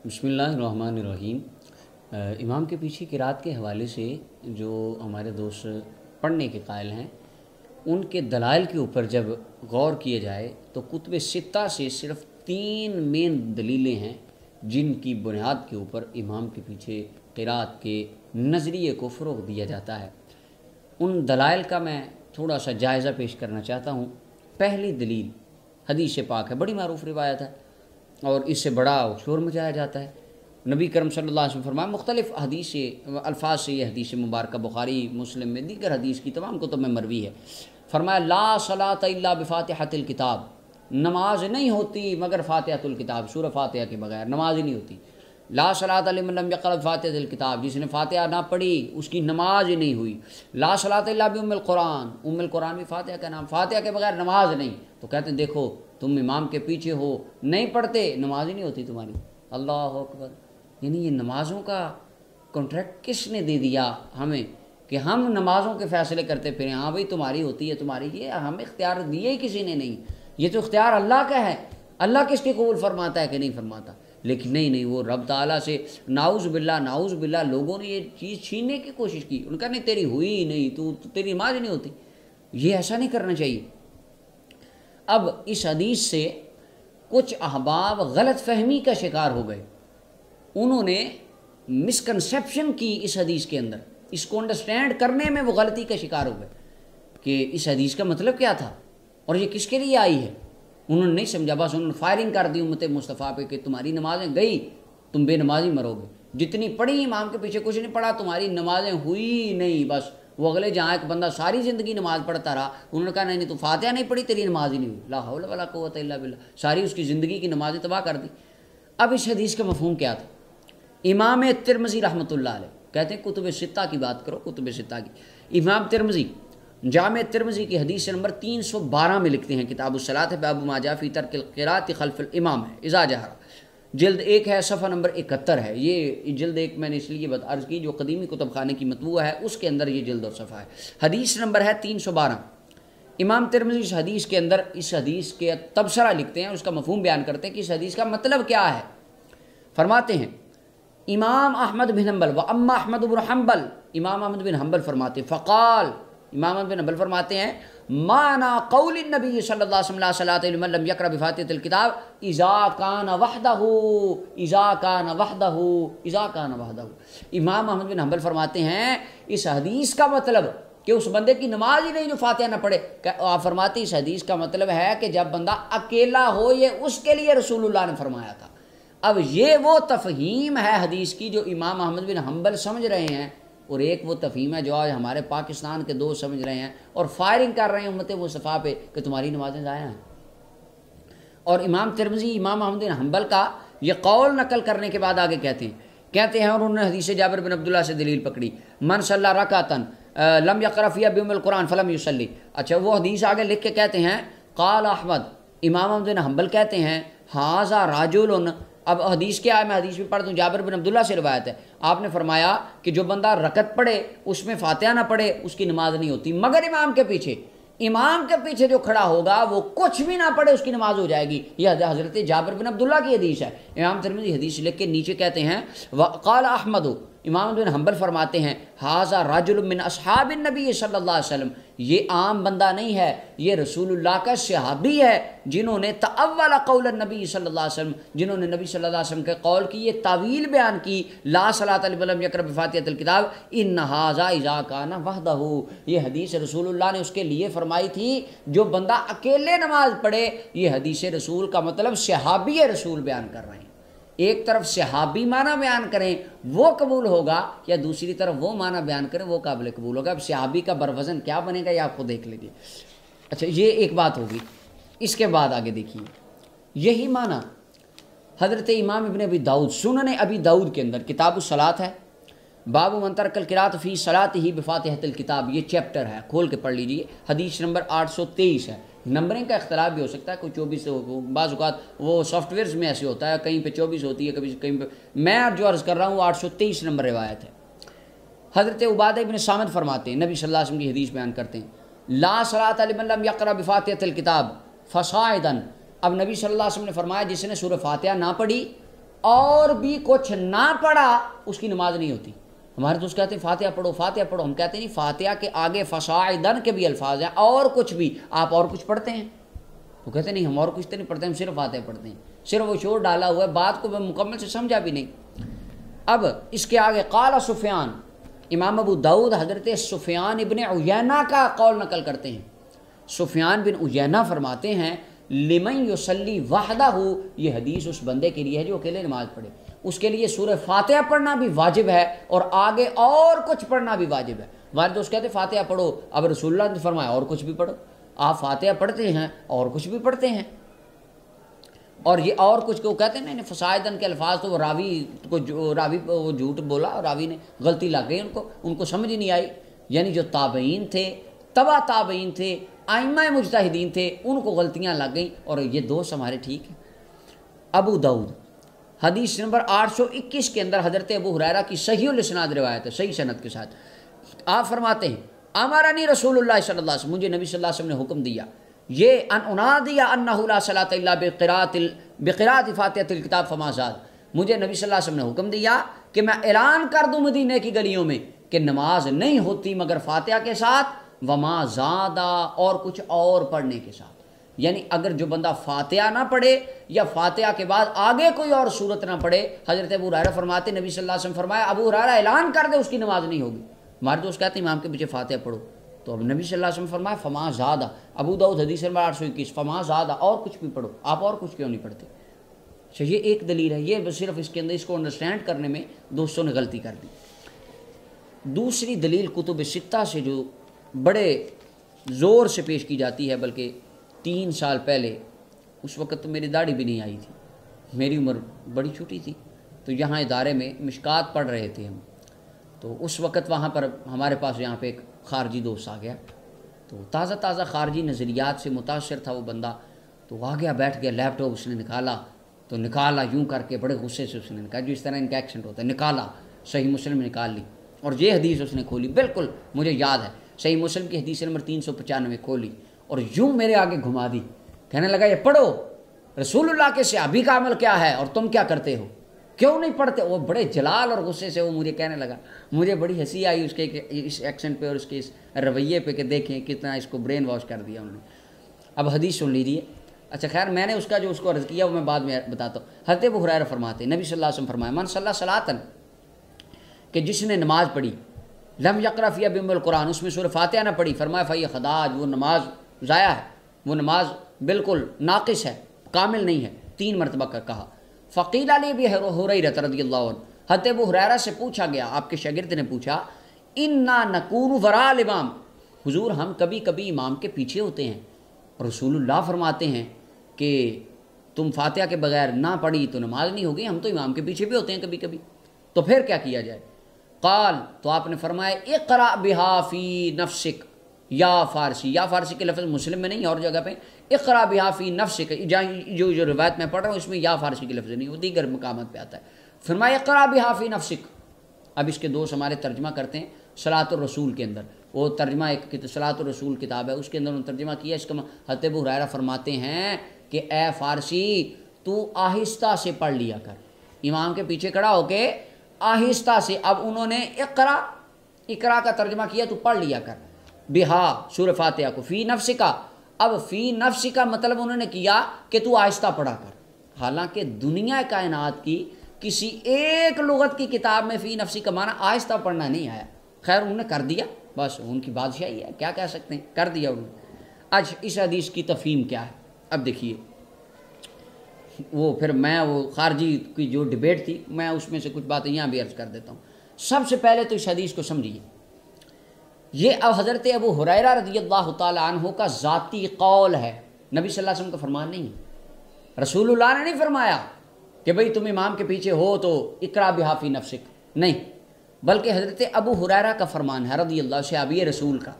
بسم اللہ الرحمن الرحیم۔ امام کے پیچھے قرات کے حوالے سے جو ہمارے دوست پڑھنے کے قائل ہیں ان کے دلائل کے اوپر جب غور کیا جائے تو کتب ستہ سے صرف 3 مین دلیلیں ہیں جن کی بنیاد کے اوپر امام کے پیچھے قرات کے نظریے کو فروغ دیا جاتا ہے۔ ان دلائل کا میں تھوڑا سا جائزہ پیش کرنا چاہتا ہوں۔ پہلی دلیل حدیث پاک ہے، بڑی معروف روایت ہے اور اس سے بڑا شور مچایا جاتا ہے۔ نبی کرم صلی اللہ علیہ وسلم فرمایا، مختلف حدیث الفاظ سے یہ حدیث مبارکہ بخاری مسلم میں دیگر حدیث کی تمام کتب میں مروی ہے۔ فرمایا لا صلاۃ الا بفاتحۃ الکتاب، نماز نہیں ہوتی مگر فاتحۃ الکتاب، سورہ فاتحہ کے بغیر نماز ہی نہیں ہوتی۔ لا صلاۃ لمن لم یقرأ بفاتحۃ الکتاب، جس نے فاتحہ نہ پڑھی اس کی نماز ہی نہیں ہوئی۔ لا صلاۃ الا بام القرآن، ام القرآن بھی فاتحہ کا نام، فاتحہ کے بغیر نماز نہیں۔ تو کہتے ہیں دیکھو تم امام کے پیچھے ہو، نہیں پڑھتے، نماز ہی نہیں ہوتی تمہاری۔ اللہ اکبر! یعنی یہ نمازوں کا کانٹریکٹ کس نے دے دیا ہمیں کہ ہم نمازوں کے فیصلے کرتے پھریں؟ ہاں بھائی تمہاری ہوتی ہے تمہاری، یہ ہمیں اختیار دیے ہی کسی نے نہیں، یہ تو اختیار اللہ کا ہے۔ اللہ کس کی قبول فرماتا ہے کہ نہیں فرماتا؟ لیکن نہیں، وہ رب تعالیٰ سے نعوذ باللہ لوگوں نے یہ چیز چھیننے کی کوشش کی۔ ان کا نہیں تیری ہوئی ہی نہیں، تو تیری نماز ہی نہیں ہوتی۔ یہ ایسا نہیں کرنا چاہیے۔ اب اس حدیث سے کچھ احباب غلط فہمی کا شکار ہو گئے، انہوں نے مسکنسیپشن کی اس حدیث کے اندر، اس کو انڈرسٹینڈ کرنے میں وہ غلطی کا شکار ہو گئے کہ اس حدیث کا مطلب کیا تھا اور یہ کس کے لیے آئی ہے۔ انہوں نے نہیں سمجھا، بس انہوں نے فائرنگ کر دی امت مصطفیٰ پہ کہ تمہاری نمازیں گئی، تم بے نمازی مرو گے۔ جتنی پڑھی امام کے پیچھے کچھ نہیں پڑھا، تمہاری نمازیں ہوئی نہیں۔ بس وہ اگلے جہاں ایک بندہ ساری زندگی نماز پڑھتا رہا، انہوں نے کہا نہیں تو فاتحہ نہیں پڑھی تیری نماز ہی نہیں ہوئی، لا حول ولا قوت الا باللہ، ساری اس کی زندگی کی نمازیں تباہ کر دی۔ اب اس حدیث کا مفہوم کیا تھا؟ امام ترمذی رحمۃ اللہ علیہ کہتے ہیں، کتب ستہ کی بات کرو، کتب ستہ کی، امام ترمذی جامع ترمذی کی حدیث نمبر 312 میں لکھتے ہیں، کتاب الصلاۃ باب ما جاء فی ترک القراءۃ خلف الامام ہے، اذا جہر، جلد 1 ہے، صفحہ نمبر 71 ہے۔ یہ جلد 1 میں نے اس لیے عرض کی جو قدیمی کتب خانے کی مطبوعہ ہے اس کے اندر یہ جلد اور صفحہ ہے۔ حدیث نمبر ہے 312۔ امام ترمذی اس حدیث کے اندر اس حدیث کے تبصرہ لکھتے ہیں، اس کا مفہوم بیان کرتے ہیں کہ اس حدیث کا مطلب کیا ہے۔ فرماتے ہیں امام احمد بن حنبل و اما احمد بن حنبل، امام احمد بن حنبل فرماتے ہیں، فقال، امام احمد بن حنبل فرماتے ہیں، معنی قول النبی صلی اللہ علیہ وسلم لا صلاۃ لمن لم یقرأ بفاتحۃ الکتاب اذا کان وحدہ، اذا کان وحدہ، اذا کان وحدہ۔ امام احمد بن حنبل فرماتے ہیں اس حدیث کا مطلب کہ اس بندے کی نماز ہی نہیں جو فاتحہ نہ پڑھے۔ آپ فرماتے ہیں اس حدیث کا مطلب ہے کہ جب بندہ اکیلا ہو، یہ اس کے لیے رسول اللہ نے فرمایا تھا۔ اب یہ وہ تفہیم ہے حدیث کی جو امام احمد بن حنبل سمجھ رہے ہیں، اور ایک وہ تفہیم ہے جو آج ہمارے پاکستان کے دوست سمجھ رہے ہیں اور فائرنگ کر رہے ہیں امت مصطفیٰ پہ کہ تمہاری نمازیں ضائع ہیں۔ اور امام ترمذی امام احمد بن حنبل کا یہ قول نقل کرنے کے بعد آگے کہتے ہیں اور انہوں نے حدیث جابر بن عبداللہ سے دلیل پکڑی، من صلی رکعتن لم یقرأ فیہا بام القرآن فلم یصلی۔ اچھا وہ حدیث آگے لکھ کے کہتے ہیں، قال احمد، امام احمد بن حنبل کہتے ہیں، ھذا رجل، اب حدیث کیا ہے، میں حدیث بھی پڑھ دوں، جابر بن عبداللہ سے روایت ہے، آپ نے فرمایا کہ جو بندہ رکعت پڑھے اس میں فاتحہ نہ پڑھے اس کی نماز نہیں ہوتی، مگر امام کے پیچھے جو کھڑا ہوگا وہ کچھ بھی نہ پڑھے اس کی نماز ہو جائے گی۔ یہ حضرت جابر بن عبداللہ کی حدیث ہے۔ امام ترمذی حدیث لکھ کے نیچے کہتے ہیں، وقال احمد، امام بن حنبل فرماتے ہیں، ھذا رجل من اصحاب النبی صلی اللہ علیہ وسلم، یہ عام بندہ نہیں ہے، یہ رسول اللہ کا صحابی ہے جنہوں نے تأول قول النبی صلی اللہ علیہ وسلم، جنہوں نے نبی صلی اللہ علیہ وسلم کے قول کی یہ تعویل بیان کی، لا صلاۃ لمن لم یقرأ بفاتحۃ الکتاب ان ھذا اذا کان وحدہ۔ یہ حدیث رسول اللہ نے اس کے لیے فرمائی تھی جو بندہ اکیلے نماز پڑھے۔ یہ حدیث رسول کا مطلب صحابی رسول بیان کر رہے ہیں۔ ایک طرف صحابی معنی بیان کریں وہ قبول ہوگا، یا دوسری طرف وہ معنی بیان کریں وہ قابل قبول ہوگا۔ اب صحابی کا بروزن کیا بنے گا یہ آپ کو دیکھ لیجیے۔ اچھا یہ ایک بات ہوگی۔ اس کے بعد آگے دیکھیے، یہی معنی حضرت امام ابن ابی داؤد، سنن ابی داؤد کے اندر کتاب الصلاۃ ہے، باب من ترک القراءۃ فی صلاتہ بفاتحۃ الکتاب، یہ چیپٹر ہے، کھول کے پڑھ لیجیے، حدیث نمبر 823 ہے۔ نمبرنگ کا اختلاف بھی ہو سکتا ہے، کوئی 24 بعض اوقات وہ سافٹ ویئرز میں ایسے ہوتا ہے، کہیں پہ 24 ہوتی ہے، کہیں پہ، میں جو عرض کر رہا ہوں 823 نمبر روایت ہے۔ حضرت عبادہ بن صامت فرماتے ہیں، نبی صلی اللہ علیہ وسلم کی حدیث بیان کرتے ہیں، لا صلاۃ لمن لم یقرأ بفاتحۃ الکتاب فصاعدا۔ اب نبی صلی اللہ علیہ وسلم نے فرمایا جس نے سورہ فاتحہ نہ پڑھی اور بھی کچھ نہ پڑھا اس کی نماز نہیں ہوتی۔ ہمارے دوست کہتے ہیں فاتحہ پڑھو فاتحہ پڑھو، ہم کہتے ہیں نہیں، فاتحہ کے آگے فصاعدن کے بھی الفاظ ہیں، اور کچھ بھی، آپ اور کچھ پڑھتے ہیں؟ تو کہتے ہیں نہیں ہم اور کچھ تو نہیں پڑھتے، ہم صرف فاتحہ پڑھتے ہیں، صرف وہ شور ڈالا ہوا ہے، بات کو میں مکمل سے سمجھا بھی نہیں۔ اب اس کے آگے قال سفیان، امام ابو داؤد حضرت سفیان ابن عیینہ کا قول نقل کرتے ہیں۔ سفیان بن عیینہ فرماتے ہیں لمن یصلی وحدہ، یہ حدیث اس بندے کے لیے ہے جو اکیلے نماز پڑھے، اس کے لیے سورہ فاتحہ پڑھنا بھی واجب ہے اور آگے اور کچھ پڑھنا بھی واجب ہے۔ ہمارے دوست کہتے ہیں فاتحہ پڑھو، اب رسول اللہ نے فرمایا اور کچھ بھی پڑھو، آپ فاتحہ پڑھتے ہیں اور کچھ بھی پڑھتے ہیں۔ اور یہ اور کچھ کو کہتے ہیں نہیں فصاعدن کے الفاظ تو وہ راوی وہ جھوٹ بولا، راوی نے غلطی لگ گئی، ان کو سمجھ نہیں آئی، یعنی جو تابعین تھے، تبع تابعین تھے، ائمہ مجتہدین تھے، ان کو غلطیاں لگ گئیں، اور یہ دوست ہمارے ٹھیک ہیں۔ ابو داؤد حدیث نمبر 821 کے اندر حضرت ابو ہریرہ کی صحیح الاسناد روایت ہے، صحیح سند کے ساتھ۔ آپ فرماتے ہیں امرنی رسول اللہ صلی اللہ علیہ وسلم، مجھے نبی صلی اللہ علیہ وسلم نے حکم دیا یہ ان انادی انہ لا صلاۃ الا بقراءۃ فاتحۃ الکتاب فما زاد، مجھے نبی صلی اللہ علیہ وسلم نے حکم دیا کہ میں اعلان کر دوں مدینے کی گلیوں میں کہ نماز نہیں ہوتی مگر فاتحہ کے ساتھ، وما زادہ، اور کچھ اور پڑھنے کے ساتھ۔ یعنی اگر جو بندہ فاتحہ نہ پڑھے یا فاتحہ کے بعد آگے کوئی اور صورت نہ پڑھے، حضرت ابو ہریرہ فرماتے نبی صلی اللہ علیہ وسلم فرمایا ابو ہریرہ اعلان کر دے اس کی نماز نہیں ہوگی۔ ہمارے دوست کہتے ہیں امام کے پیچھے فاتحہ پڑھو، تو اب نبی صلی اللہ علیہ وسلم فرمایا فما زادہ، ابو داؤد حدیث نمبر 821، فما زادہ، اور کچھ بھی پڑھو، آپ اور کچھ کیوں نہیں پڑھتے؟ اچھا یہ ایک دلیل ہے، یہ صرف اس کے اندر اس کو انڈرسٹینڈ کرنے میں دوستوں نے غلطی کر دی۔ دوسری دلیل کتب ستہ سے جو بڑے زور سے پیش کی جاتی ہے، بلکہ 3 سال پہلے، اس وقت تو میری داڑھی بھی نہیں آئی تھی، میری عمر بڑی چھوٹی تھی، تو یہاں ادارے میں مشکات پڑھ رہے تھے ہم، تو اس وقت وہاں پر ہمارے پاس یہاں پہ ایک خارجی دوست آ گیا، تو تازہ خارجی نظریات سے متاثر تھا وہ بندہ، تو آ گیا بیٹھ گیا، لیپ ٹاپ اس نے نکالا یوں کر کے، بڑے غصے سے اس نے کہا، جو اس طرح ان کا ایکسنٹ ہوتا ہے، نکالا، صحیح مسلم نکال لی، اور یہ حدیث اس نے کھولی، بالکل مجھے یاد ہے، صحیح مسلم کی حدیث نمبر 395 کھولی، اور یوں میرے آگے گھما دی، کہنے لگا یہ پڑھو، رسول اللہ کے صحابی کا عمل کیا ہے اور تم کیا کرتے ہو، کیوں نہیں پڑھتے؟ وہ بڑے جلال اور غصے سے وہ مجھے کہنے لگا، مجھے بڑی ہنسی آئی اس کے اس ایکسنٹ پہ اور اس کے اس رویے پہ کہ دیکھیں کتنا اس کو برین واش کر دیا انہوں نے۔ اب حدیث سن لیجیے۔ اچھا خیر، میں نے اس کا جو اس کو عرض کیا وہ میں بعد میں بتاتا ہوں۔ حضرت ابو ہریرہ فرماتے ہیں نبی صلی اللہ علیہ وسلم فرمایا من صلی صلاۃً، کہ جس نے نماز پڑھی، لم یقرأ فیہا بأم القرآن، اس میں سورہ فاتحہ نہ پڑھی، فرمایا فہی خداج، وہ نماز ضائع ہے، وہ نماز بالکل ناقص ہے، کامل نہیں ہے، 3 مرتبہ کہا۔ فقیل علی ابی ہریرہ رضی اللہ عنہ، حضرت ابو ہریرہ سے پوچھا گیا، آپ کے شاگرد نے پوچھا، انا نکون وراء الامام، حضور ہم کبھی کبھی امام کے پیچھے ہوتے ہیں، رسول اللہ فرماتے ہیں کہ تم فاتحہ کے بغیر نہ پڑھی تو نماز نہیں ہوگی، ہم تو امام کے پیچھے بھی ہوتے ہیں کبھی کبھی، تو پھر کیا کیا جائے؟ قال، تو آپ نے فرمایا اقرأ بہا فی نفسک، یا فارسی کے لفظ مسلم میں نہیں اور جگہ پہ، اقرأ بہا فی نفسک، جو روایت میں پڑھ رہا ہوں اس میں یا فارسی کے لفظ نہیں، وہ دیگر مقامات پہ آتا ہے، فرمایا اقرأ بہا فی نفسک۔ اب اس کے دوست ہمارے ترجمہ کرتے ہیں صلاۃ الرسول کے اندر، وہ ترجمہ ایک صلاۃ الرسول کتاب ہے، اس کے اندر انہوں نے ترجمہ کیا، اس کا حضرت ابو ہریرہ فرماتے ہیں کہ اے فارسی تو آہستہ سے پڑھ لیا کر، امام کے پیچھے کھڑا ہو کے آہستہ سے۔ اب انہوں نے اقرا کا ترجمہ کیا، تو پڑھ لیا کر، بہا سورہ فاتحہ کو، فی نفس کا، اب فی نفس کا مطلب انہوں نے کیا کہ تو آہستہ پڑھا کر، حالانکہ دنیا کائنات کی کسی ایک لغت کی کتاب میں فی نفسی کا معنی آہستہ پڑھنا نہیں آیا، خیر انہوں نے کر دیا، بس ان کی بادشاہی ہے، کیا کہہ سکتے ہیں، کر دیا انہوں نے۔ آج اس حدیث کی تفہیم کیا ہے؟ اب دیکھیے، وہ پھر میں وہ خارجی کی جو ڈیبیٹ تھی، میں اس میں سے کچھ باتیں یہاں بھی عرض کر دیتا ہوں۔ سب سے پہلے تو اس حدیث کو سمجھیے، یہ اب حضرت ابو ہریرہ رضی اللہ تعالی عنہ کا ذاتی قول ہے، نبی صلی اللہ علیہ وسلم کا فرمان نہیں ہے، رسول اللہ نے نہیں فرمایا کہ بھئی تم امام کے پیچھے ہو تو اقرا بہا فی نفسک، نہیں، بلکہ حضرت ابو ہریرہ کا فرمان ہے رضی اللہ، صحابی رسول کا۔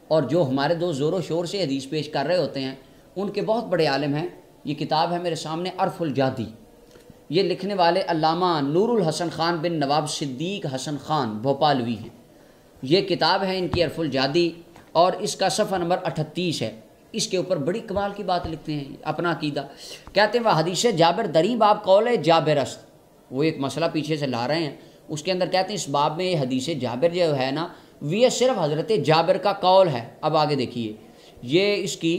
اور جو ہمارے دوست زور و شور سے حدیث پیش کر رہے ہوتے ہیں ان کے بہت بڑے عالم ہیں، یہ کتاب ہے میرے سامنے عرف الجادی، یہ لکھنے والے علامہ نور الحسن خان بن نواب صدیق حسن خان بھوپالوی ہیں، یہ کتاب ہے ان کی عرف الجادی، اور اس کا صفحہ نمبر 38 ہے، اس کے اوپر بڑی کمال کی بات لکھتے ہیں، اپنا عقیدہ کہتے ہیں وہ حدیث جابر دری باب قول جابر است، وہ ایک مسئلہ پیچھے سے لا رہے ہیں، اس کے اندر کہتے ہیں اس باب میں یہ حدیث جابر جو ہے نا یہ صرف حضرت جابر کا قول ہے۔ اب آگے دیکھیے، یہ اس کی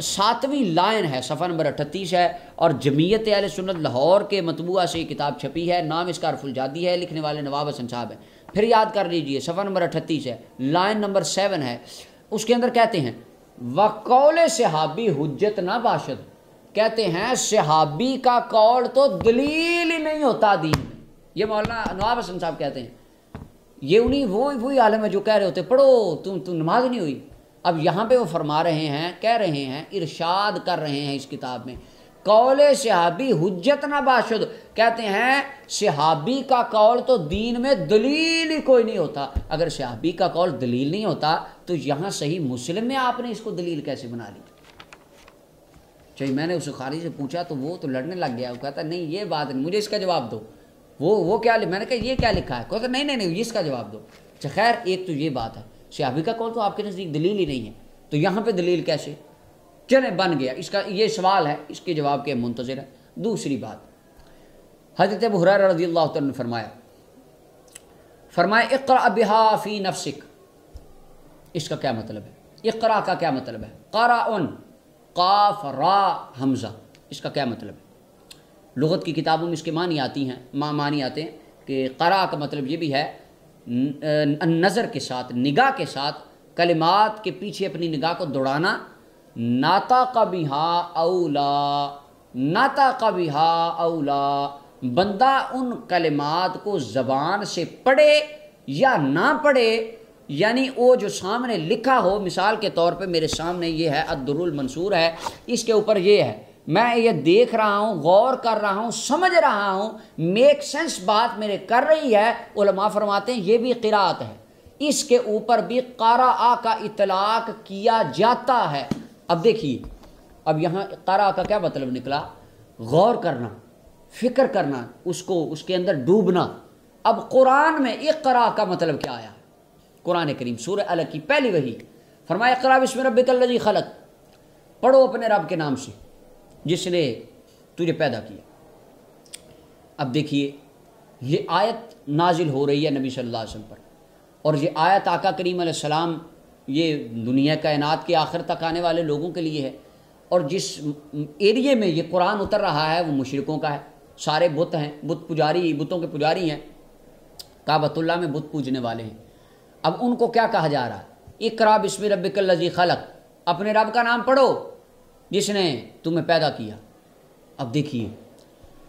7ویں لائن ہے، صفحہ نمبر 38 ہے، اور جمعیت اہل سنت لاہور کے مطبوعہ سے یہ کتاب چھپی ہے، نام اس کا عرف الجادی ہے، لکھنے والے نواب حسن صاحب ہیں۔ پھر یاد کر لیجئے، صفحہ نمبر 38 ہے، لائن نمبر 7 ہے، اس کے اندر کہتے ہیں وقول صحابی حجت نہ باشد، کہتے ہیں صحابی کا قول تو دلیل ہی نہیں ہوتا دین میں۔ یہ مولانا نواب حسن صاحب کہتے ہیں، یہ انہیں وہی عالم ہے جو کہہ رہے ہوتے پڑھو تم نماز نہیں ہوئی۔ اب یہاں پہ وہ فرما رہے ہیں، کہہ رہے ہیں، ارشاد کر رہے ہیں اس کتاب میں، قول صحابی حجت نہ باشد، کہتے ہیں صحابی کا قول تو دین میں دلیل ہی کوئی نہیں ہوتا۔ اگر صحابی کا قول دلیل نہیں ہوتا تو یہاں صحیح مسلم میں آپ نے اس کو دلیل کیسے بنا لی؟ چاہیے میں نے اس خارجی سے پوچھا تو وہ تو لڑنے لگ گیا، وہ کہتا نہیں یہ بات نہیں، مجھے اس کا جواب دو۔ وہ کیا، میں نے کہا یہ کیا لکھا ہے؟ کہتا نہیں اس کا جواب دو۔ اچھا خیر، ایک تو یہ بات ہے، صحابی کا قول تو آپ کے نزدیک دلیل ہی نہیں ہے، تو یہاں پہ دلیل کیسے؟ چلے بن گیا، اس کا یہ سوال ہے، اس کے جواب کے منتظر ہے۔ دوسری بات، حضرت ابو ہریرہ رضی اللہ عنہ نے فرمایا اقرأ بها فی نفسک، اس کا کیا مطلب ہے؟ اقرا کا کیا مطلب ہے؟ قرأن، قاف را حمزہ، اس کا کیا مطلب ہے؟ لغت کی کتابوں میں اس کے معنی آتی ہیں، معنی آتے ہیں کہ قرأ کا مطلب یہ بھی ہے نظر کے ساتھ، نگاہ کے ساتھ کلمات کے پیچھے اپنی نگاہ کو دوڑانا، ناطق بہا اولا، ناطق بہا اولا، بندہ ان کلمات کو زبان سے پڑھے یا نہ پڑھے، یعنی وہ جو سامنے لکھا ہو، مثال کے طور پہ میرے سامنے یہ ہے الدر المنصور ہے، اس کے اوپر یہ ہے، میں یہ دیکھ رہا ہوں، غور کر رہا ہوں، سمجھ رہا ہوں، میک سینس بات میرے کر رہی ہے، علماء فرماتے ہیں یہ بھی قراءت ہے، اس کے اوپر بھی قرأ کا اطلاق کیا جاتا ہے۔ اب دیکھیے، اب یہاں قرأ کا کیا مطلب نکلا؟ غور کرنا، فکر کرنا، اس کے اندر ڈوبنا۔ اب قرآن میں اقرأ کا مطلب کیا آیا؟ قرآن کریم سورہ الگ کی پہلی وحی، فرمایا اقرأ بسم ربک الذی خلق، پڑھو اپنے رب کے نام سے جس نے تجھے پیدا کیا۔ اب دیکھیے، یہ آیت نازل ہو رہی ہے نبی صلی اللہ علیہ وسلم پر، اور یہ آیت آقا کریم علیہ السلام، یہ دنیا کائنات کے آخر تک آنے والے لوگوں کے لیے ہے، اور جس ایریے میں یہ قرآن اتر رہا ہے وہ مشرکوں کا ہے، سارے بت ہیں، بت پجاری، بتوں کے پجاری ہیں، کعبۃ اللہ میں بت پوجنے والے ہیں۔ اب ان کو کیا کہا جا رہا ہے؟ اقرأ بسم ربک الذی خلق، اپنے رب کا نام پڑھو جس نے تمہیں پیدا کیا۔ اب دیکھیے،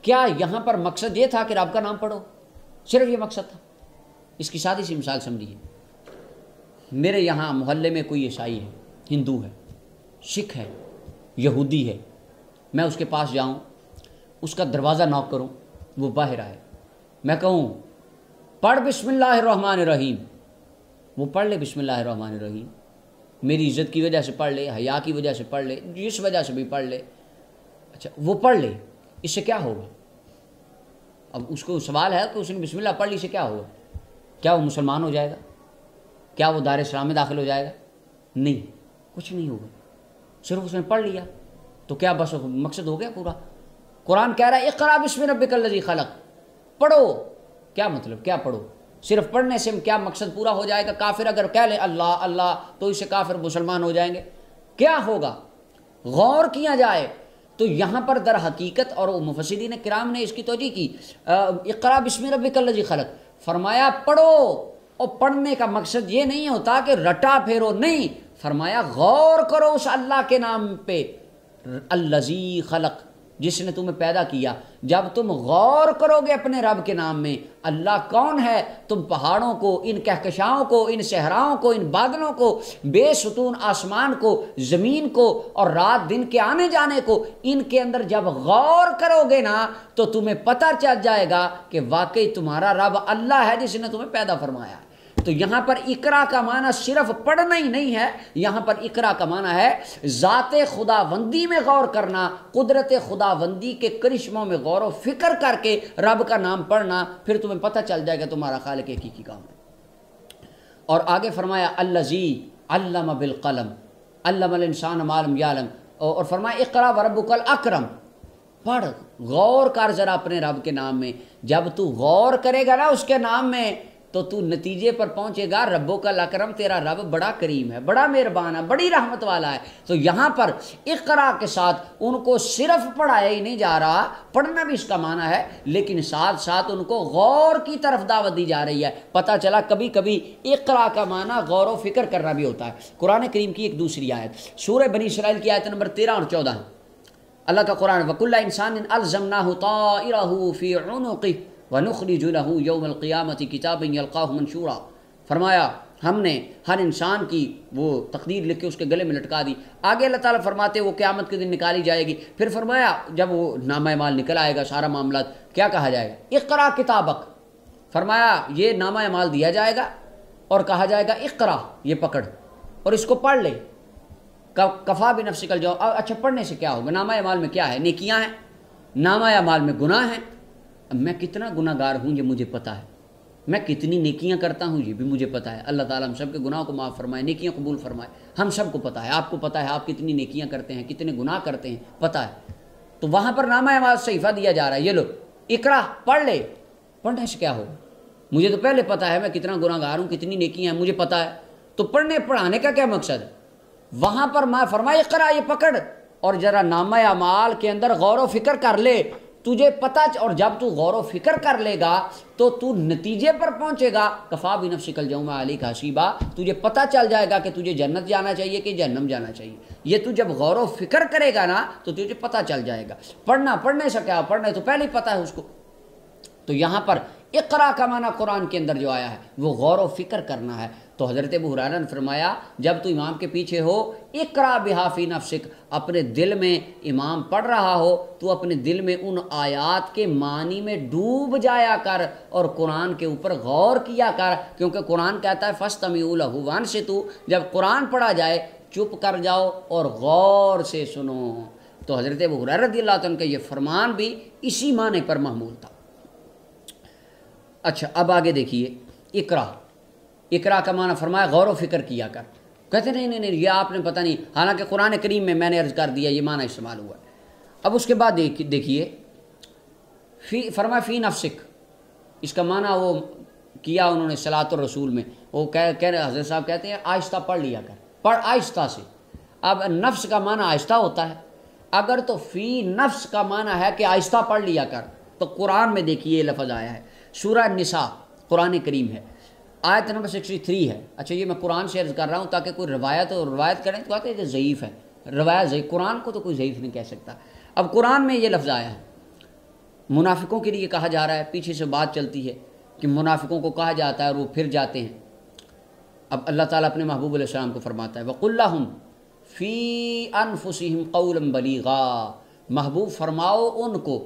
کیا یہاں پر مقصد یہ تھا کہ رب کا نام پڑھو؟ صرف یہ مقصد تھا؟ اس کی سادی سی مثال سمجھیے، میرے یہاں محلے میں کوئی عیسائی ہے، ہندو ہے، سکھ ہے، یہودی ہے، میں اس کے پاس جاؤں، اس کا دروازہ نوک کروں، وہ باہر آئے، میں کہوں پڑھ بسم اللہ الرحمن الرحیم، وہ پڑھ لے بسم اللہ الرحمن الرحیم، میری عزت کی وجہ سے پڑھ لے، حیا کی وجہ سے پڑھ لے، جس وجہ سے بھی پڑھ لے، اچھا وہ پڑھ لے، اس سے کیا ہوگا؟ اب اس کو سوال ہے کہ اس نے بسم اللہ پڑھ لی، سے کیا ہوگا؟ کیا وہ مسلمان ہو جائے گا؟ کیا وہ دار اسلام میں داخل ہو جائے گا؟ نہیں، کچھ نہیں ہوگا، صرف اس نے پڑھ لیا تو کیا بس مقصد ہو گیا پورا؟ قرآن کہہ رہا ہے اقرأ بسم ربک الذی خلق، پڑھو، کیا مطلب؟ کیا پڑھو؟ صرف پڑھنے سے کیا مقصد پورا ہو جائے گا؟ کافر اگر کہہ لے اللہ اللہ تو اس سے کافر مسلمان ہو جائیں گے؟ کیا ہوگا؟ غور کیا جائے تو یہاں پر در حقیقت، اور مفسرین کرام نے اس کی توجیہ کی، اقرأ بسم ربک الذی خلق، فرمایا پڑھو، اور پڑھنے کا مقصد یہ نہیں ہوتا کہ رٹا پھیرو، نہیں، فرمایا غور کرو اس اللہ کے نام پہ، الذی خلق، جس نے تمہیں پیدا کیا۔ جب تم غور کرو گے اپنے رب کے نام میں، اللہ کون ہے، تم پہاڑوں کو، ان کہکشاؤں کو، ان صحراؤں کو، ان بادلوں کو، بے ستون آسمان کو، زمین کو، اور رات دن کے آنے جانے کو، ان کے اندر جب غور کرو گے نا تو تمہیں پتہ چل جائے گا کہ واقعی تمہارا رب اللہ ہے جس نے تمہیں پیدا فرمایا۔ تو یہاں پر اقرا کا معنی صرف پڑھنا ہی نہیں ہے، یہاں پر اقرا کا معنی ہے ذات خداوندی میں غور کرنا، قدرت خداوندی کے کرشموں میں غور و فکر کر کے رب کا نام پڑھنا، پھر تمہیں پتہ چل جائے گا تمہارا خالق حقیقی کون ہے۔ اور آگے فرمایا الذی علم بالقلم علم الانسان ما لم یعلم، اور فرمایا اقرا وربک الاکرم، پڑھ، غور کر ذرا اپنے رب کے نام میں. جب تو غور کرے گا نا اس کے نام میں تو تو نتیجے پر پہنچے گا ربو کا اکرم، تیرا رب بڑا کریم ہے، بڑا مہربان ہے، بڑی رحمت والا ہے. تو یہاں پر اقرا کے ساتھ ان کو صرف پڑھایا ہی نہیں جا رہا، پڑھنا بھی اس کا معنی ہے، لیکن ساتھ ساتھ ان کو غور کی طرف دعوت دی جا رہی ہے. پتہ چلا کبھی کبھی اقرا کا معنی غور و فکر کرنا بھی ہوتا ہے. قرآن کریم کی ایک دوسری آیت سورہ بنی اسرائیل کی آیت نمبر 13 اور 14 اللہ کا قرآن وَكُلَّ إِنسَانٍ أَلْزَمْنَاهُ طَائِرَهُ فِي عُنُقِهِ وَنُخْرِجُ لَهُ يَوْمَ الْقِيَامَةِ كِتَابًا يَلْقَاهُ مَنشُورًا. فرمایا ہم نے ہر انسان کی وہ تقدیر لکھ کے اس کے گلے میں لٹکا دی. آگے اللہ تعالیٰ فرماتے وہ قیامت کے دن نکالی جائے گی. پھر فرمایا جب وہ نامہ اعمال نکل آئے گا سارا معاملات، کیا کہا جائے گا؟ اقرا کتابک. فرمایا یہ نامہ اعمال دیا جائے گا اور کہا جائے گا اقرا، یہ پکڑ اور اس کو پڑھ لے. کفا بنفسک الجوم. اچھا پڑھنے سے کیا ہوگا؟ نامہ اعمال میں کیا ہے؟ نیکیاں ہیں. نامہ اعمال میں گناہ ہیں. میں کتنا گناہ گار ہوں یہ مجھے پتہ ہے، میں کتنی نیکیاں کرتا ہوں یہ بھی مجھے پتہ ہے. اللہ تعالیٰ ہم سب کے گناہوں کو معاف فرمائے، نیکیاں قبول فرمائے. ہم سب کو پتہ ہے، آپ کو پتہ ہے آپ کتنی نیکیاں کرتے ہیں، کتنے گناہ کرتے ہیں، پتہ ہے. تو وہاں پر نامہ اعمال صحیفہ دیا جا رہا ہے، یہ لو اقرا پڑھ لے. پڑھنے سے کیا ہوگا؟ مجھے تو پہلے پتہ ہے میں کتنا گناہ گار ہوں، کتنی نیکیاں ہیں مجھے پتہ ہے. تو پڑھنے پڑھانے کا کیا مقصد ہے؟ وہاں پر میں فرمایا اقرا، یہ پکڑ اور ذرا نامہ اعمال کے اندر غور و فکر کر لے. تجھے پتہ اور جب تو غور و فکر کر لے گا تو تو نتیجے پر پہنچے گا. کفا بنفسک الجوم علیک حسیبا. تجھے پتہ چل جائے گا کہ تجھے جنت جانا چاہیے کہ جہنم جانا چاہیے. یہ تو جب غور و فکر کرے گا نا تو تجھے پتہ چل جائے گا. پڑھنے سے کیا؟ پڑھنے تو پہلے ہی پتہ ہے اس کو. تو یہاں پر اقرا کا معنی قرآن کے اندر جو آیا ہے وہ غور و فکر کرنا ہے. تو حضرت ابو ہریرہ نے فرمایا جب تو امام کے پیچھے ہو اقرا بہا فی نفسک، اپنے دل میں امام پڑھ رہا ہو تو اپنے دل میں ان آیات کے معنی میں ڈوب جایا کر اور قرآن کے اوپر غور کیا کر. کیونکہ قرآن کہتا ہے فاستمعوا لہ وانصتوا، جب قرآن پڑھا جائے چپ کر جاؤ اور غور سے سنو. تو حضرت ابو ہریرہ رضی اللہ عنہ کا یہ فرمان بھی اسی معنی پر محمول تھا. اچھا اب آگے دیکھیے اقرا کا معنی فرمایا غور و فکر کیا کر. کہتے نہیں یہ آپ نے پتہ نہیں، حالانکہ قرآن کریم میں نے عرض کر دیا یہ معنی استعمال ہوا ہے. اب اس کے بعد دیکھیے فرمایا فی نفسک، اس کا معنی وہ کیا انہوں نے صلاۃ الرسول میں. وہ کہہ رہے حضرت صاحب کہتے ہیں آہستہ پڑھ لیا کر، پڑھ آہستہ سے. اب نفس کا معنی آہستہ ہوتا ہے. اگر تو فی نفس کا معنی ہے کہ آہستہ پڑھ لیا کر تو قرآن میں دیکھیے یہ لفظ آیا ہے سورہ النساء، قرآن کریم ہے، آیت نمبر 63 ہے. اچھا یہ میں قرآن سے عرض کر رہا ہوں تاکہ کوئی روایت کریں تو کہتے ہیں یہ ضعیف ہے. روایت ضعیف، قرآن کو تو کوئی ضعیف نہیں کہہ سکتا. اب قرآن میں یہ لفظ آیا ہے، منافقوں کے لیے کہا جا رہا ہے. پیچھے سے بات چلتی ہے کہ منافقوں کو کہا جاتا ہے اور وہ پھر جاتے ہیں. اب اللہ تعالیٰ اپنے محبوب علیہ السلام کو فرماتا ہے وَقُلْ لَهُمْ فِي أَنفُسِهِمْ قَوْلًا بَلِيغًا. محبوب فرماؤ ان کو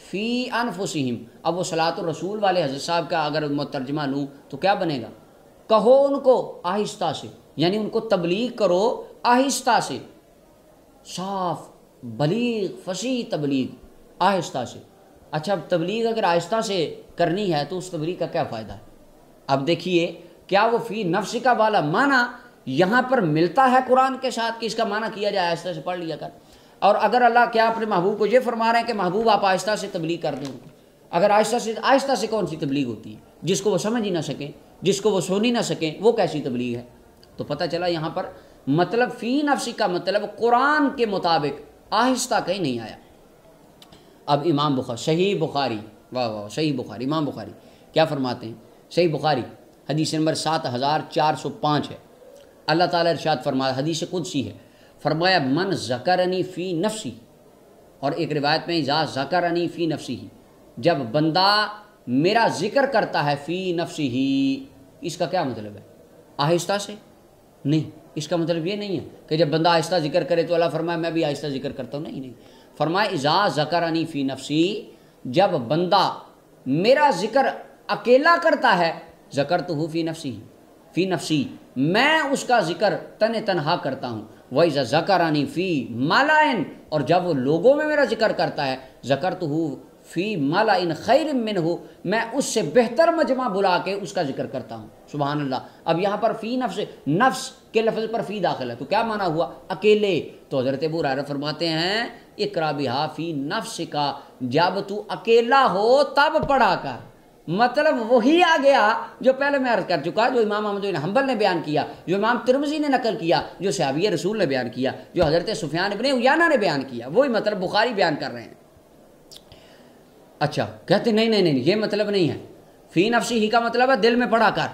فی انفسہم. اب وہ صلاۃ الرسول والے حضرت صاحب کا اگر ترجمہ لوں تو کیا بنے گا؟ کہو ان کو آہستہ سے، یعنی ان کو تبلیغ کرو آہستہ سے، صاف بلیغ فصیح تبلیغ آہستہ سے. اچھا اب تبلیغ اگر آہستہ سے کرنی ہے تو اس تبلیغ کا کیا فائدہ ہے؟ اب دیکھیے کیا وہ فی نفس کا والا معنی یہاں پر ملتا ہے قرآن کے ساتھ کہ اس کا معنی کیا جائے آہستہ سے پڑھ لیا کر. اور اگر اللہ کیا اپنے محبوب کو یہ فرما رہے ہیں کہ محبوب آپ آہستہ سے تبلیغ کر دیں. اگر آہستہ سے کون سی تبلیغ ہوتی ہے؟ جس کو وہ سمجھ ہی نہ سکیں، جس کو وہ سن ہی نہ سکیں، وہ کیسی تبلیغ ہے؟ تو پتہ چلا یہاں پر مطلب فی نفسی کا مطلب قرآن کے مطابق آہستہ کہیں نہیں آیا. اب امام بخاری صحیح بخاری، صحیح بخاری، امام بخاری کیا فرماتے ہیں؟ صحیح بخاری حدیث نمبر 7405 ہے. اللہ تعالیٰ ارشاد فرمایا، حدیث قدسی ہے، فرمایا من ذکرنی فی نفسی، اور ایک روایت میں اذا ذکرنی فی نفسی، جب بندہ میرا ذکر کرتا ہے فی نفسی ہی. اس کا کیا مطلب ہے؟ آہستہ سے نہیں. اس کا مطلب یہ نہیں ہے کہ جب بندہ آہستہ ذکر کرے تو اللہ فرمایا میں بھی آہستہ ذکر کرتا ہوں. نہیں، فرمایا اذا ذکرنی فی نفسی، جب بندہ میرا ذکر اکیلا کرتا ہے ذکرتہ فی نفسی، فی نفسی میں اس کا ذکر تنہا کرتا ہوں. وَإِذَا ذَكَرَنِي فِي مَلَئٍ، اور جب وہ لوگوں میں میرا ذکر کرتا ہے ذَكَرْتُهُ فِي مَلَئٍ خَيْرٍ مِّنْهُ، میں اس سے بہتر مجمع بلا کے اس کا ذکر کرتا ہوں. سبحان اللہ. اب یہاں پر فی نفس کے لفظ پر فی داخل ہے، تو کیا معنی ہوا؟ اکیلے۔ تو حضرت ابو ہریرہ فرماتے ہیں اقرا بہا فی نفسک، جب تو اکیلا ہو تب پڑھا کر۔ مطلب وہی آ گیا جو پہلے میں عرض کر چکا، جو امام احمد بن حنبل نے بیان کیا، جو امام ترمذی نے نقل کیا، جو صحابی رسول نے بیان کیا، جو حضرت سفیان ابن عیینہ نے بیان کیا، وہی مطلب بخاری بیان کر رہے ہیں۔ اچھا کہتے نہیں یہ مطلب نہیں ہے، فی نفسی ہی کا مطلب ہے دل میں پڑھا کر،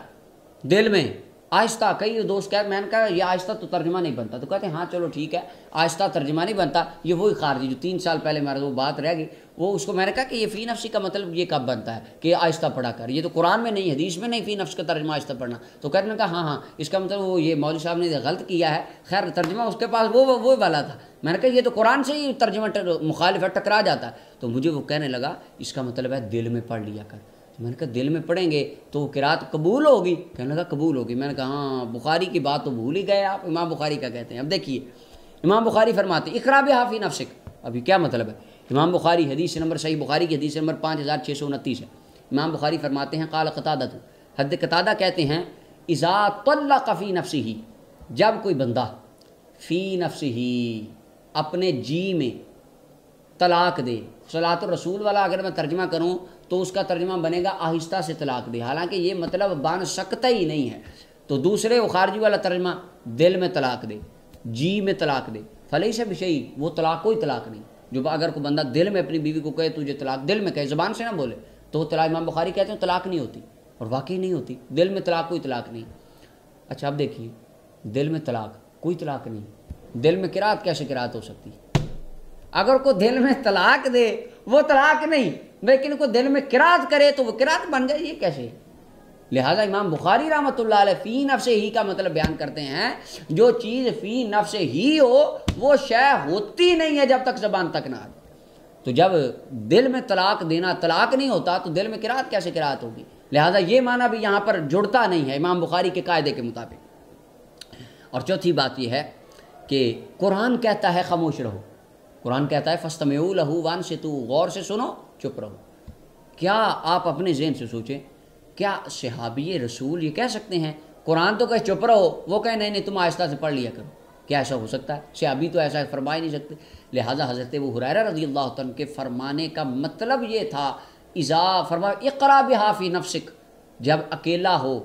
دل میں آہستہ۔ کئی دوست کہتے میں نے کہا یہ آہستہ تو ترجمہ نہیں بنتا، تو کہتے ہیں ہاں چلو ٹھیک ہے آہستہ ترجمہ نہیں بنتا، یہ وہی خارجی جو 3 سال پہلے میرے وہ بات رہ گئی، وہ اس کو میں نے کہا کہ یہ فی نفسی کا مطلب یہ کب بنتا ہے کہ آہستہ پڑھا کر، یہ تو قرآن میں نہیں، حدیث میں نہیں فی نفس کا ترجمہ آہستہ پڑھنا۔ تو کہتے ہیں کہا ہاں اس کا مطلب وہ یہ مولوی صاحب نے غلط کیا ہے، خیر ترجمہ اس کے پاس وہ والا تھا۔ میں نے کہا یہ تو قرآن سے ہی ترجمہ مخالف ہے، ٹکرا جاتا ہے۔ تو مجھے وہ کہنے لگا اس کا مطلب ہے دل میں پڑھ لیا کر۔ میں نے کہا دل میں پڑھیں گے تو قرات قبول ہوگی؟ کہنے لگا قبول ہوگی۔ میں نے کہا ہاں بخاری کی بات تو بھول ہی گئے آپ، امام بخاری کا کہتے ہیں۔ اب دیکھیے امام بخاری فرماتے ہیں اقرا بہا فی نفسک، ابھی کیا مطلب ہے؟ امام بخاری حدیث نمبر صحیح بخاری کی حدیث نمبر 5629 ہے۔ امام بخاری فرماتے ہیں قال قتادہ، حضرت قتادہ کہتے ہیں اذا طلق فی نفسہ، جب کوئی بندہ فی نفسہ اپنے جی میں طلاق دے، صلاۃ الرسول والا اگر میں ترجمہ کروں تو اس کا ترجمہ بنے گا آہستہ سے طلاق دے، حالانکہ یہ مطلب بن سکتا ہی نہیں ہے۔ تو دوسرے وہ خارجی والا ترجمہ دل میں طلاق دے، جی میں طلاق دے، فلیس بشیء، وہ طلاق کوئی طلاق نہیں۔ جو اگر کوئی بندہ دل میں اپنی بیوی کو کہے تجھے طلاق، دل میں کہے زبان سے نہ بولے، تو وہ طلاق امام بخاری کہتے ہیں طلاق نہیں ہوتی، اور واقعی نہیں ہوتی، دل میں طلاق کوئی طلاق نہیں۔ اچھا اب دیکھیے دل میں طلاق کوئی طلاق نہیں، دل میں قرات کیسے قرات ہو سکتی؟ اگر کوئی دل میں طلاق دے وہ طلاق نہیں، لیکن کوئی دل میں قرات کرے تو وہ قرات بن جائے، یہ کیسے؟ لہذا امام بخاری رحمۃ اللہ علیہ فی نفس ہی کا مطلب بیان کرتے ہیں جو چیز فی نفس ہی ہو وہ شے ہوتی نہیں ہے جب تک زبان تک نہ آئے۔ تو جب دل میں طلاق دینا طلاق نہیں ہوتا تو دل میں قرات کیسے قرات ہوگی؟ لہذا یہ معنی بھی یہاں پر جڑتا نہیں ہے امام بخاری کے قاعدے کے مطابق۔ اور چوتھی بات یہ ہے کہ قرآن کہتا ہے خاموش رہو، قرآن کہتا ہے فاستمعوا لہ وانصتوا، غور سے سنو چپ رہو۔ کیا آپ اپنے ذہن سے سوچیں، کیا صحابی رسول یہ کہہ سکتے ہیں قرآن تو کہ چپ رہو، وہ کہیں نہیں تم آہستہ سے پڑھ لیا کرو؟ کیا ایسا ہو سکتا ہے؟ صحابی تو ایسا فرما ہی نہیں سکتے۔ لہٰذا حضرت ابو ہریرہ رضی اللہ عنہ کے فرمانے کا مطلب یہ تھا اذا فرمایا اقرا بہا فی نفسک، جب اکیلا ہو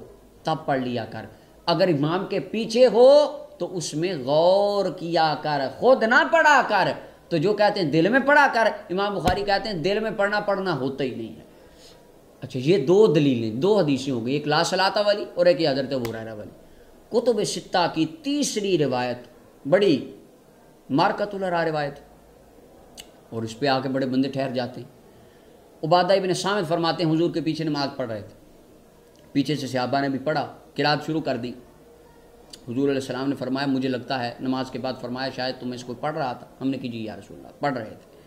تب پڑھ لیا کر، اگر امام کے پیچھے ہو تو اس میں غور کیا کر، خود نہ پڑھا کر۔ تو جو کہتے ہیں دل میں پڑھا کر، امام بخاری کہتے ہیں دل میں پڑھنا ہوتا ہی نہیں ہے۔ اچھا یہ 2 دلیلیں، 2 حدیثیں ہو گئی، ایک لا صلاۃ والی اور ایک حضرت ابو ہریرہ والی۔ کتب 6 کی تیسری روایت بڑی مارکۃ الرا روایت، اور اس پہ آ کے بڑے بندے ٹھہر جاتے ہیں۔ عبادہ ابن صامت فرماتے ہیں حضور کے پیچھے نماز پڑھ رہے تھے، پیچھے سے صحابہ نے بھی پڑھا، قرات شروع کر دی۔ حضور علیہ السلام نے فرمایا مجھے لگتا ہے نماز کے بعد فرمایا شاید تم میں سے کوئی پڑھ رہا تھا، ہم نے کہ جی یا رسول اللہ پڑھ رہے تھے۔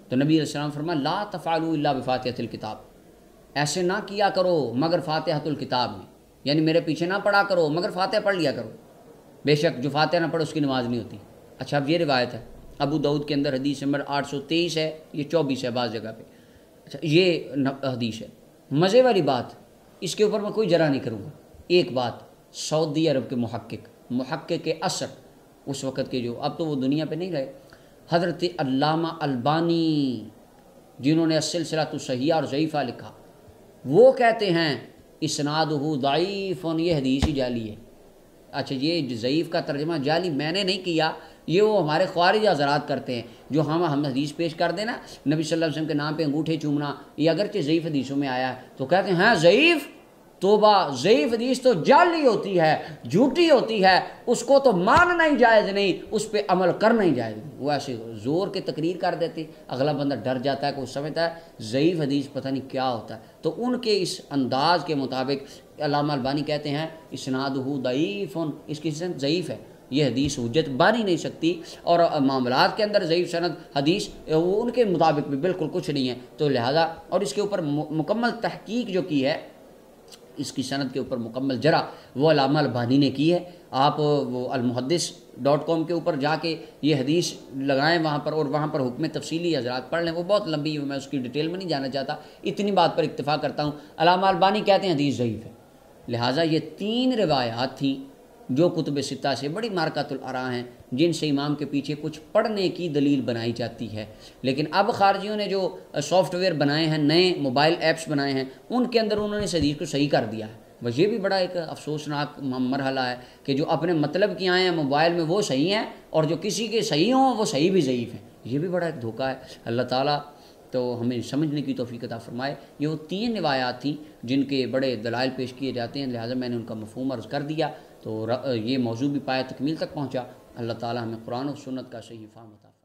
تو نبی علیہ السلام فرمایا لا تفعلوا الا بفاتحۃ الکتاب، ایسے نہ کیا کرو مگر فاتحۃ الکتاب میں، یعنی میرے پیچھے نہ پڑھا کرو مگر فاتحہ پڑھ لیا کرو، بے شک جو فاتحہ نہ پڑھے اس کی نماز نہیں ہوتی۔ اچھا اب یہ روایت ہے ابو داؤد کے اندر حدیث نمبر 823 ہے، یہ 24 ہے بعض جگہ پہ۔ اچھا یہ حدیث ہے۔ مزے والی بات، اس کے اوپر میں کوئی جرا نہیں کروں گا، ایک بات سعودی عرب کے محقق اثر اس وقت کے، جو اب تو وہ دنیا پہ نہیں رہے، حضرت علامہ البانی جنہوں نے السلسلہ الصحیحہ اور ضعیفہ لکھا، وہ کہتے ہیں اسنادہ ضعیف، یہ حدیث ہی جعلی ہے۔ اچھا یہ ضعیف کا ترجمہ جعلی میں نے نہیں کیا، یہ وہ ہمارے خوارج حضرات کرتے ہیں، جو ہم حدیث پیش کر دینا نبی صلی اللہ علیہ وسلم کے نام پہ انگوٹھے چومنا، یہ اگرچہ ضعیف حدیثوں میں آیا ہے تو کہتے ہیں ضعیف، توبہ ضعیف حدیث تو جعلی ہوتی ہے، جھوٹی ہوتی ہے، اس کو تو ماننا ہی جائز نہیں، اس پہ عمل کرنا ہی جائز نہیں۔ وہ ایسے زور کے تقریر کر دیتے، اگلا بندہ ڈر جاتا ہے، کوئی سمجھتا ہے ضعیف حدیث پتہ نہیں کیا ہوتا ہے۔ تو ان کے اس انداز کے مطابق علامہ البانی کہتے ہیں اسنادہ ضعیف، اس کی سند ضعیف ہے، یہ حدیث حجت بن ہی نہیں سکتی، اور معاملات کے اندر ضعیف سند حدیث وہ ان کے مطابق بھی بالکل کچھ نہیں ہے۔ تو لہذا اور اس کے اوپر مکمل تحقیق جو کی ہے، اس کی سند کے اوپر مکمل جرح وہ علامہ البانی نے کی ہے۔ آپ وہ المحدث.com کے اوپر جا کے یہ حدیث لگائیں وہاں پر، اور وہاں پر حکم تفصیلی حضرات پڑھ لیں، وہ بہت لمبی ہے، میں اس کی ڈیٹیل میں نہیں جانا چاہتا، اتنی بات پر اکتفا کرتا ہوں۔ علامہ البانی کہتے ہیں حدیث ضعیف ہے۔ لہٰذا یہ 3 روایات تھیں جو کتب ستہ سے بڑی مارکۃ الآراء ہیں جن سے امام کے پیچھے کچھ پڑھنے کی دلیل بنائی جاتی ہے، لیکن اب خارجیوں نے جو سافٹ ویئر بنائے ہیں، نئے موبائل ایپس بنائے ہیں، ان کے اندر انہوں نے اس حدیث کو صحیح کر دیا ہے۔ بس یہ بھی بڑا ایک افسوسناک مرحلہ ہے کہ جو اپنے مطلب کی آئے ہیں موبائل میں وہ صحیح ہیں، اور جو کسی کے صحیح ہوں وہ صحیح بھی ضعیف ہیں۔ یہ بھی بڑا ایک دھوکہ ہے۔ اللہ تعالیٰ تو ہمیں سمجھنے کی توفیق عطا فرمائے۔ یہ وہ 3 روایات تھیں جن کے بڑے دلائل پیش کیے جاتے ہیں، لہٰذا میں نے ان کا مفہوم عرض کر دیا، تو یہ موضوع بھی پایا تکمیل تک پہنچا۔ اللہ تعالیٰ ہمیں قرآن و سنت کا صحیح فہم عطا فرمائے۔